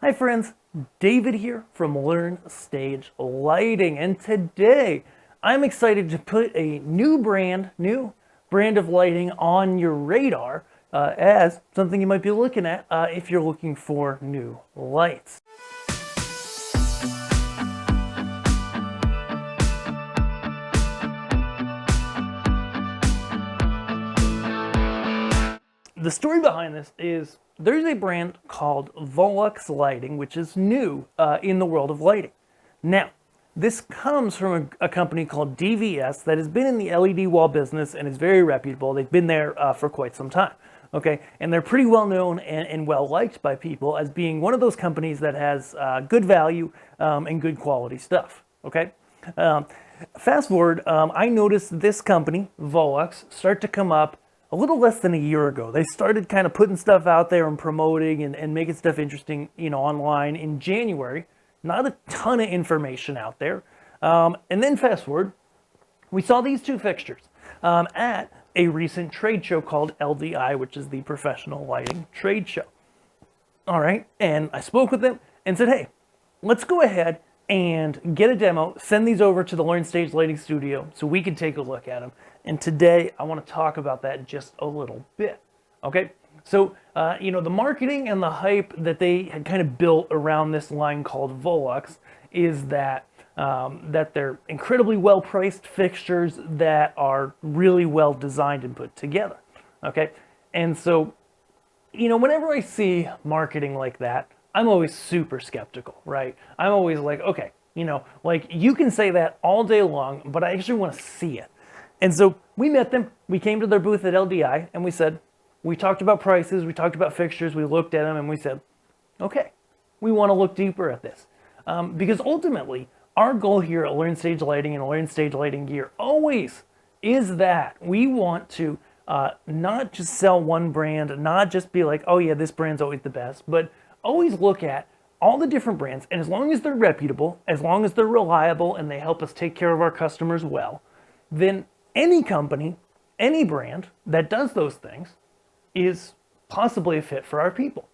Hi friends, David here from Learn Stage Lighting, and today I'm excited to put a new brand of lighting on your radar as something you might be looking at if you're looking for new lights. The story behind this is there's a brand called Volux Lighting, which is new in the world of lighting. Now, this comes from a company called DVS that has been in the LED wall business and is very reputable. They've been there for quite some time, okay? And they're pretty well known and well liked by people as being one of those companies that has good value and good quality stuff, okay? Fast forward, I noticed this company, Volux, start to come up a little less than a year ago. They started kind of putting stuff out there and promoting and making stuff interesting, online in January. Not a ton of information out there. And then fast forward, we saw these two fixtures at a recent trade show called LDI, which is the Professional Lighting Trade Show. All right, and I spoke with them and said, hey, let's go ahead and get a demo, send these over to the Learn Stage Lighting Studio so we can take a look at them. And today I want to talk about that just a little bit, okay? So, the marketing and the hype that they had kind of built around this line called Volux is that they're incredibly well-priced fixtures that are really well designed and put together, okay? And so, whenever I see marketing like that, I'm always super skeptical, right? I'm always like, okay, you can say that all day long, but I actually want to see it. And so we met them, we came to their booth at LDI, and we talked about prices, we talked about fixtures, we looked at them, and we said, okay, we want to look deeper at this. Because ultimately, our goal here at Learn Stage Lighting and Learn Stage Lighting Gear always is that we want to not just sell one brand, not just be like, oh yeah, this brand's always the best, but always look at all the different brands, and as long as they're reputable, as long as they're reliable, and they help us take care of our customers well, then any company, any brand that does those things is possibly a fit for our people.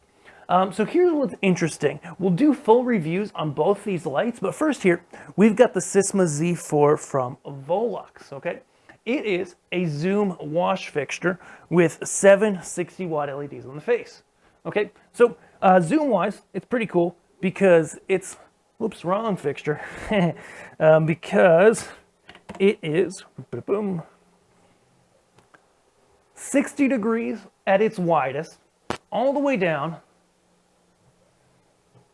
So here's what's interesting. We'll do full reviews on both these lights, but first here, we've got the Sisma Z4 from Volux, okay? It is a zoom wash fixture with 7 60-watt LEDs on the face, okay? So zoom-wise, it's pretty cool because it's, whoops, wrong fixture, because it is, boom, 60 degrees at its widest, all the way down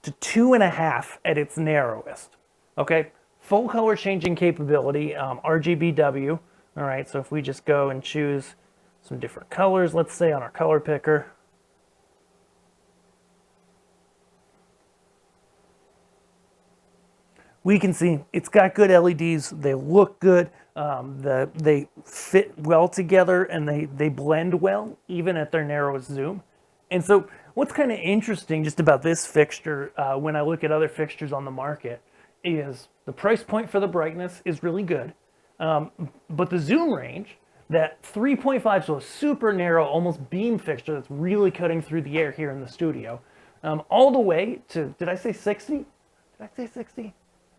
to 2.5 at its narrowest, okay? Full color changing capability, RGBW, all right? So if we just go and choose some different colors, let's say on our color picker, we can see it's got good LEDs, they look good, they fit well together, and they blend well, even at their narrowest zoom. And so what's kind of interesting just about this fixture, when I look at other fixtures on the market, is the price point for the brightness is really good, but the zoom range, that 3.5, so a super narrow, almost beam fixture that's really cutting through the air here in the studio, all the way to, did I say 60? Did I say 60?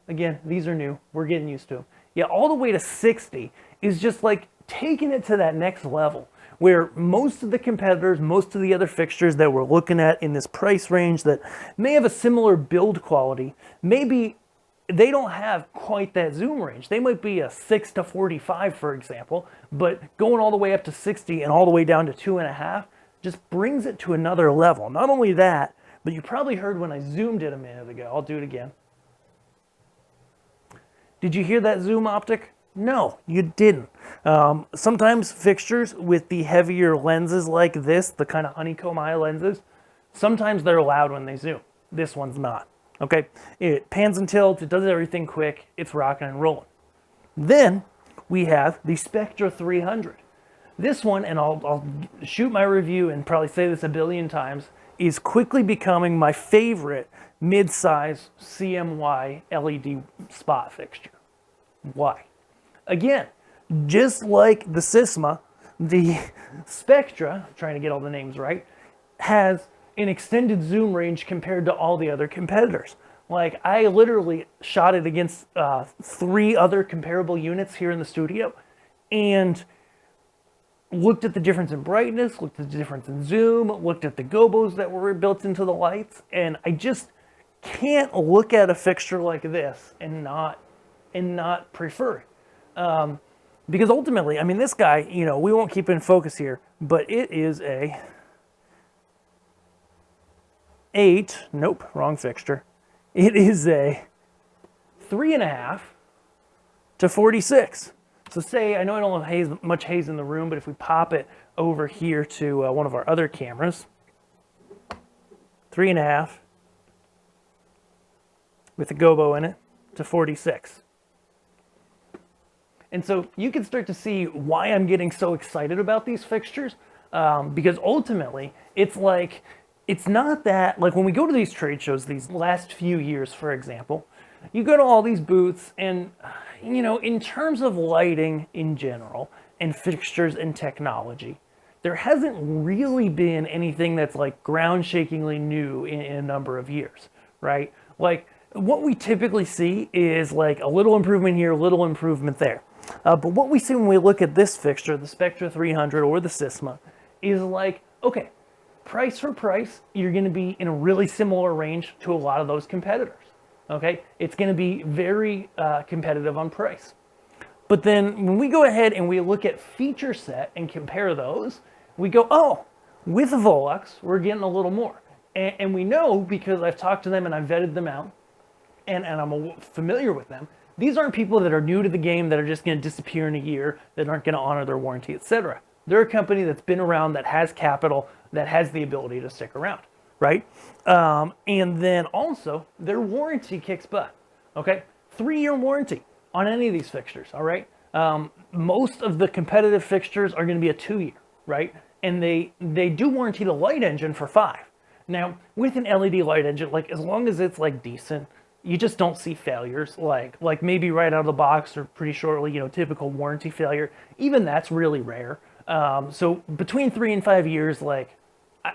Again, these are new. We're getting used to them. Yeah, all the way to 60 is just like taking it to that next level where most of the competitors, most of the other fixtures that we're looking at in this price range that may have a similar build quality, maybe they don't have quite that zoom range. They might be a 6 to 45, for example, but going all the way up to 60 and all the way down to 2.5 just brings it to another level. Not only that, but you probably heard when I zoomed it a minute ago. I'll do it again. Did you hear that zoom optic? No, you didn't. Sometimes fixtures with the heavier lenses like this, the kind of honeycomb eye lenses, sometimes they're loud when they zoom. This one's not, okay? It pans and tilts, it does everything quick, it's rocking and rolling. Then we have the Spectra 300. This one, and I'll shoot my review and probably say this a billion times, is quickly becoming my favorite mid-size CMY LED spot fixture. Why? Again, just like the Sisma, the Spectra, trying to get all the names right, has an extended zoom range compared to all the other competitors. Like, I literally shot it against 3 other comparable units here in the studio and looked at the difference in brightness, looked at the difference in zoom, looked at the gobos that were built into the lights, and I just can't look at a fixture like this and not prefer it. Because ultimately, I mean, this guy, you know, we won't keep in focus here, but it is a 8, nope, wrong fixture. It is a 3.5 to 46. So say, I know I don't have much haze in the room, but if we pop it over here to one of our other cameras, 3.5 with a gobo in it to 46. And so you can start to see why I'm getting so excited about these fixtures, because ultimately it's like, it's not that, like when we go to these trade shows, these last few years, for example, you go to all these booths and, you know, in terms of lighting in general and fixtures and technology, there hasn't really been anything that's like ground-shakingly new in a number of years, right? Like what we typically see is like a little improvement here, a little improvement there. But what we see when we look at this fixture, the Spectra 300 or the Sisma, is like, okay, price for price, you're going to be in a really similar range to a lot of those competitors. Okay, it's going to be very competitive on price. But then when we go ahead and we look at feature set and compare those, we go, oh, with Volux, we're getting a little more. And we know, because I've talked to them and I've vetted them out, and I'm familiar with them, these aren't people that are new to the game that are just going to disappear in a year, that aren't going to honor their warranty, etc. They're a company that's been around, that has capital, that has the ability to stick around, right? And then also, their warranty kicks butt, okay? 3-year warranty on any of these fixtures, all right? Most of the competitive fixtures are going to be a 2-year, right? And they do warranty the light engine for 5. Now, with an LED light engine, like as long as it's like decent, you just don't see failures, like maybe right out of the box or pretty shortly, you know, typical warranty failure. Even that's really rare. So between 3 and 5 years, like,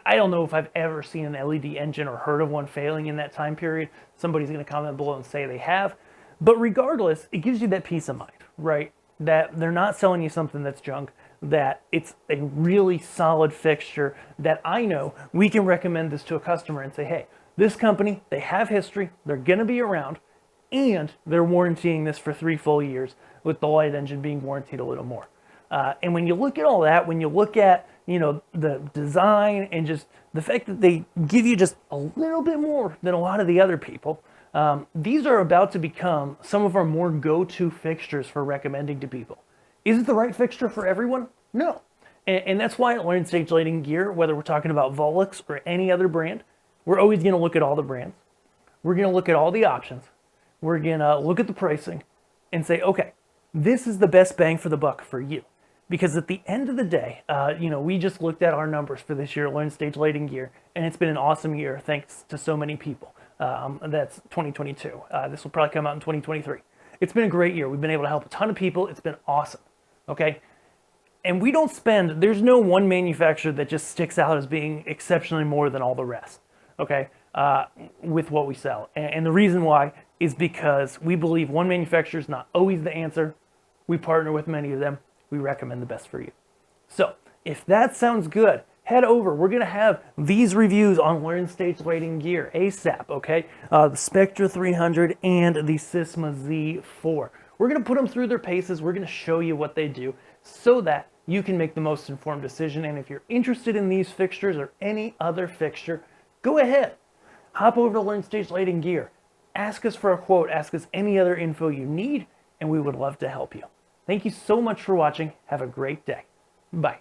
I don't know if I've ever seen an LED engine or heard of one failing in that time period. Somebody's going to comment below and say they have. But regardless, it gives you that peace of mind, right? That they're not selling you something that's junk, that it's a really solid fixture, that I know we can recommend this to a customer and say, hey, this company, they have history, they're going to be around, and they're warrantying this for 3 full years, with the light engine being warranted a little more. And when you look at all that, when you look at, you know, the design and just the fact that they give you just a little bit more than a lot of the other people, these are about to become some of our more go-to fixtures for recommending to people. Is it the right fixture for everyone? No. And that's why at Learn Stage Lighting Gear, whether we're talking about Volux or any other brand, we're always going to look at all the brands. We're going to look at all the options. We're going to look at the pricing and say, okay, this is the best bang for the buck for you. Because at the end of the day, you know, we just looked at our numbers for this year at Learn Stage Lighting Gear, and it's been an awesome year thanks to so many people. That's 2022. This will probably come out in 2023. It's been a great year. We've been able to help a ton of people. It's been awesome. Okay? And we don't spend, there's no one manufacturer that just sticks out as being exceptionally more than all the rest. Okay? With what we sell. And the reason why is because we believe one manufacturer is not always the answer. We partner with many of them. We recommend the best for you. So if that sounds good, head over. We're going to have these reviews on Learn Stage Lighting Gear ASAP, okay? The Spectra 300 and the Sisma Z4. We're going to put them through their paces. We're going to show you what they do so that you can make the most informed decision. And if you're interested in these fixtures or any other fixture, go ahead. Hop over to Learn Stage Lighting Gear. Ask us for a quote. Ask us any other info you need, and we would love to help you. Thank you so much for watching. Have a great day. Bye.